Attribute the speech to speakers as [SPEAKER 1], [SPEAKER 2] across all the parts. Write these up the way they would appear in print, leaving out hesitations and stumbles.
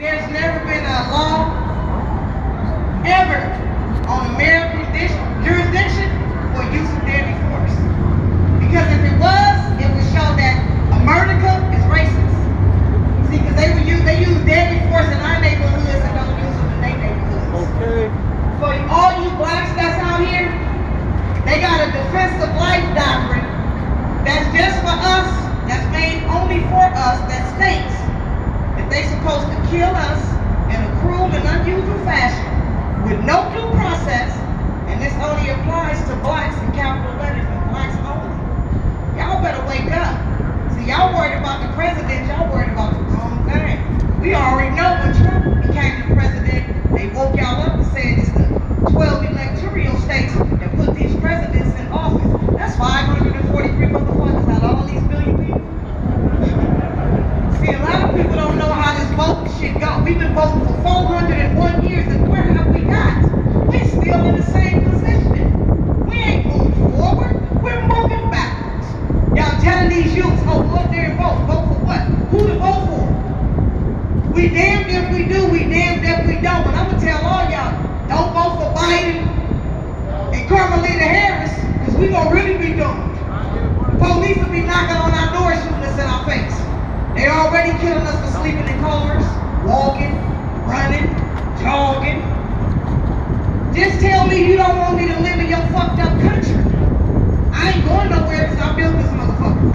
[SPEAKER 1] There's never been a law ever on American jurisdiction for use of deadly force. Because if it was, it would show that America is racist. See, because they use deadly force in our neighborhoods and don't use it in their neighborhoods.
[SPEAKER 2] Okay.
[SPEAKER 1] For all you blacks that's out here, they got a defensive life doctrine that's just for us, that's made only for us, that states that they supposed to kill us in a cruel and unusual fashion with no due process, and this only applies to blacks in capital letters and blacks only. Y'all better wake up. See, y'all worried about the president, y'all worried about the wrong thing. We already know when Trump became the president, they woke y'all up and said it's the 12 electoral states that put these presidents in office. That's 543 motherfuckers out of all these billion people. See, a lot of people don't know how this voting shit go. We've been voting for 401 years, and where have we got? We're still in the same position. We ain't moving forward. We're moving backwards. Y'all telling these youths, oh, go up there and vote. Vote for what? Who to vote for? We damned if we do, we damned if we don't. But I'm going to tell all y'all, don't vote for Biden and Kamala Harris, because we're going to really be doomed. Police will be knocking on our doors, shooting us in our face. They already killing us for sleeping in cars, walking, running, jogging. Just tell me you don't want me to live in your fucked up country. I ain't going nowhere because I built this motherfucker.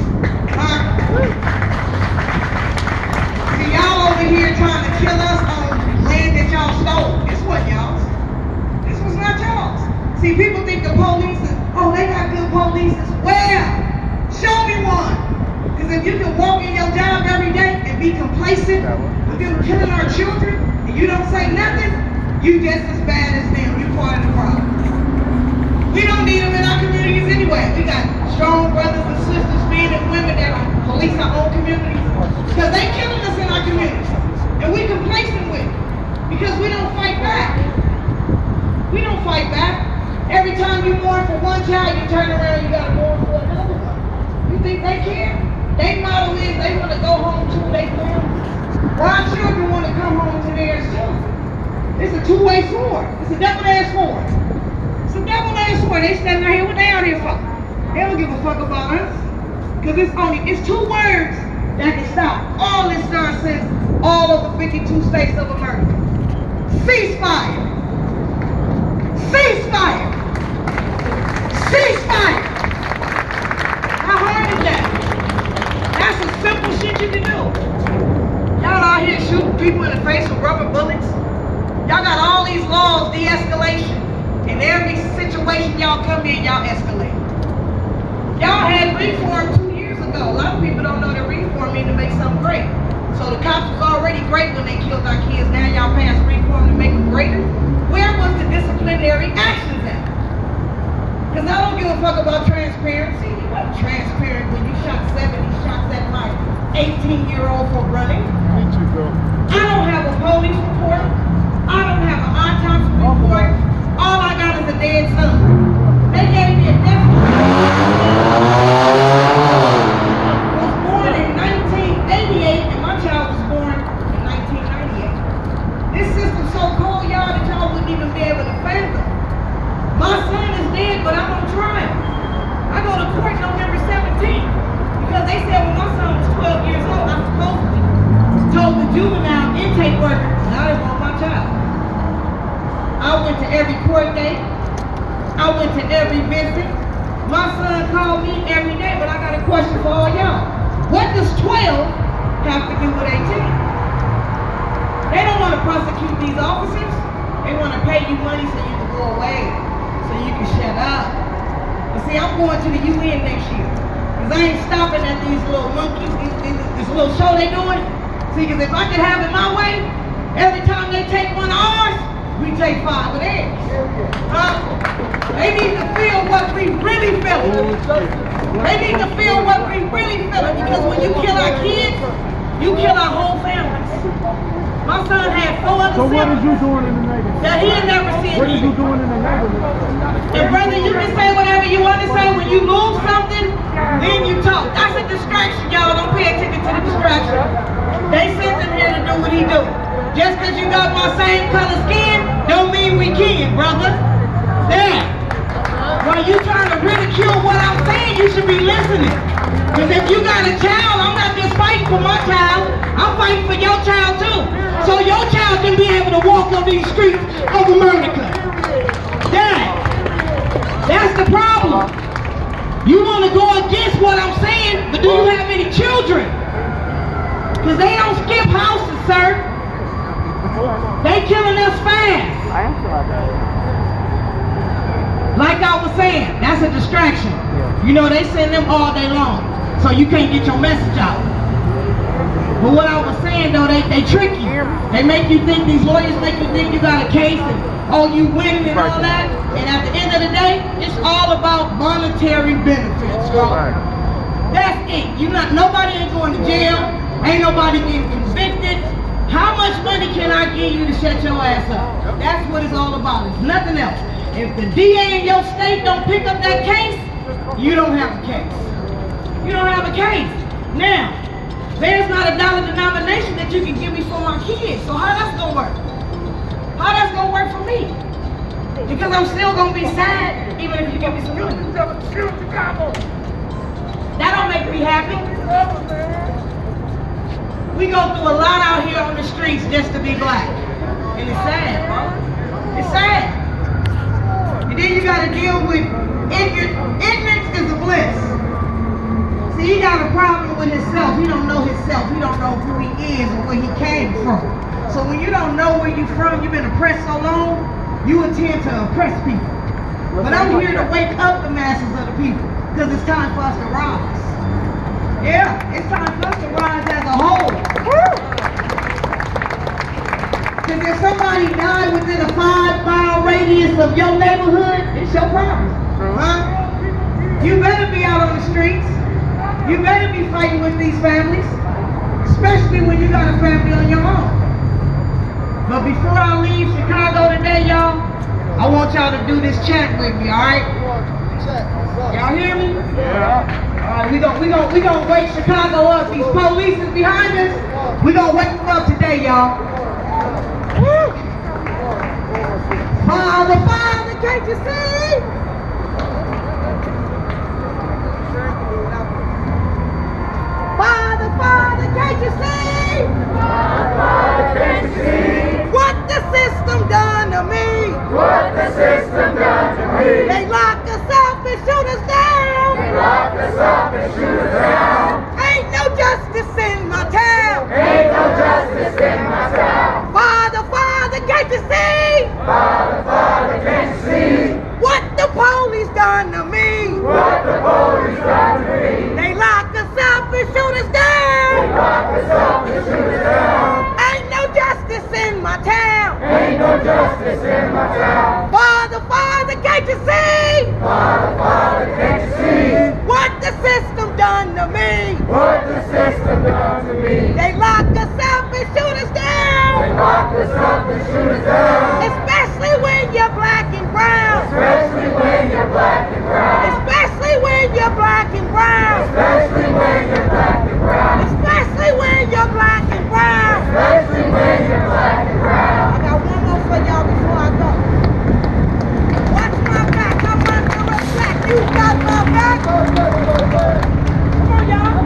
[SPEAKER 1] See, y'all over here trying to kill us on land that y'all stole. Guess what, y'all? This was not y'all's. See, people think the police is, oh, they got good police. Where? Show me one. Because if you can walk in your job every day and be complacent with them killing our children and you don't say nothing, you just as bad as them. You part of the problem. We don't need them in our communities anyway. We got strong brothers and sisters, men and women that police our own communities because they killing us in our communities. And we complacent with it because we don't fight back. We don't fight back. Every time you mourn for one child, you turn around and you got to mourn for another one. You think they care? Their motto is they want to go home to their families. Our children want to come home to theirs too. It's a two-way sword. It's a double-edged sword. It's a double-edged sword. They standing out here, what they out here for? They don't give a fuck about us. Because it's two words that can stop all this nonsense all over 52 states of America. Ceasefire. Ceasefire. Ceasefire. How hard is that? That's some simple shit you can do. Y'all out here shooting people in the face with rubber bullets. Y'all got all these laws, de-escalation. In every situation y'all come in, y'all escalate. Y'all had reform 2 years ago. A lot of people don't know that reform means to make something great. So the cops was already great when they killed our kids. Now y'all pass reform to make them greater. Where was the disciplinary actions at? Because I don't give a fuck about transparency. You weren't transparent when you shot 70 shots at my 18-year-old for running. I don't have a police report. I don't have an autopsy report. All I got is a dead son. They gave me a death was born in 1988 and my child was born in 1998. This system's so cold, y'all, that y'all wouldn't even be able to fathom. My son is dead, but I'm on trial. I go to court November 17th because they said when my son was 12 years old, I'm supposed to be told the juvenile intake worker, now they want my child. I went to every court date. I went to every visit. My son called me every day, but I got a question for all y'all. What does 12 have to do with 18? They don't want to prosecute these officers. They want to pay you money so you can go away, so you can shut up. But see, I'm going to the UN next year. Because I ain't stopping at these little monkeys, this little show they doing. See, because if I could have it my way, every time they take one of ours, we take 5 of theirs. They need to feel what we really feeling. They need to feel what we really feeling because when you kill our kids, you kill our whole families. My son had 4 other
[SPEAKER 2] siblings. So what is you doing in the neighborhood?
[SPEAKER 1] That he had never seen.
[SPEAKER 2] What is you doing in the neighborhood?
[SPEAKER 1] And brother, you can say whatever you want to say. When you move something, then you talk. That's a distraction, y'all. Don't pay attention to the distraction. They sent him here to do what he do. Just because you got my same color skin, don't mean we can, brother. There. While you trying to ridicule what I'm saying, you should be listening. Because if you got a child, I'm not just fighting for my child, I'm fighting for your child too. So your child can be able to walk on these streets of America. That's the problem. You want to go against what I'm saying, but do you have any children? Because they don't skip houses, sir. They killing us fast. Like I was saying, that's a distraction. You know, they send them all day long, so you can't get your message out. But what I was saying though, they trick you. They make you think, these lawyers make you think you got a case and you winning and all that. And at the end of the day, it's all about monetary benefits, y'all. That's it. Nobody ain't going to jail. Ain't nobody getting convicted. How much money can I give you to shut your ass up? That's what it's all about. It's nothing else. If the DA in your state don't pick up that case, you don't have a case. You don't have a case. Now, there's not a dollar denomination that you can give me for my kids. So how that's gonna work? How that's gonna work for me? Because I'm still gonna be sad even if you give me some money. That don't make me happy. We go through a lot out here on the streets just to be black. And it's sad, bro. It's sad. And then you gotta deal with ignorance is a bliss. See, he got a problem with himself. He don't know himself. He don't know who he is or where he came from. So when you don't know where you're from, you've been oppressed so long, you intend to oppress people. But I'm here to wake up the masses of the people, because it's time for us to rise. Yeah, it's time for us to rise as a whole. Because if somebody died within a 5-mile radius of your neighborhood, it's your problem. Huh? You better be out on the streets. You better be fighting with these families, especially when you got a family on your own. But before I leave Chicago today, y'all, I want y'all to do this chant with me, alright? Y'all hear me? Yeah. Alright, we gonna wake Chicago up. These police is behind us. We gonna wake them up today, y'all. Father, Father, can't you see? Father, Father, can't you see? Father, Father, can't you see? What the system done to me? What the system done to me? They lock us up and shoot us down. They lock us up and shoot us down. Ain't no justice in my town. Ain't no justice in my town. Father, Father, can't you see? Father, Father, can't you see? What the police done to me? What the police done to me? They lock us up and shoot us down. They lock us up and shoot us down. Ain't no justice in my town. Ain't no justice in my town. Father, Father, can't you see? Father, Father, can't you see? What the system done to me? What the system done to me? They lock us up and shoot us down. They lock us up and shoot us down. Especially when you're black and brown. Especially when you're black and brown. Especially when you're black and brown. Especially when you're black and brown. Especially when you're black and brown. Especially when you're black and brown. I got one more for y'all before I go. Watch my back, I'm under attack. You got my back. Come on, y'all.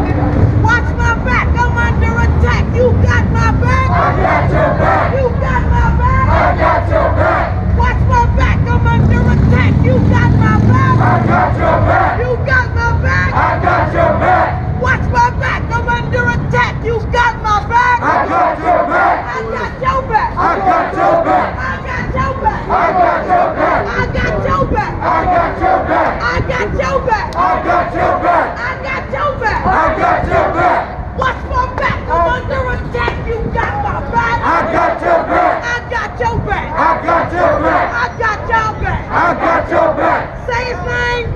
[SPEAKER 1] Watch my back, I'm under attack. You got my back. I got your back. You got my back. I got your back. Watch my back, I'm under attack. You got my back. I got your back. You got my back. I got your back. Watch my back, I'm under attack. You got my back. I got your back. I got your back. I got your back. I got your back. I got your back. I got your back. I got your back. I got your back. I got your back. I got your back. I got your back. Watch my back, I'm under attack. You got my back. I got your back. I got your back. I got your back. I got your back. I got your back. Say his name.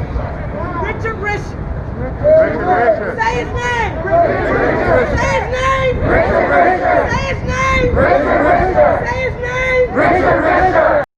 [SPEAKER 1] Richard. Say his name. Say his name.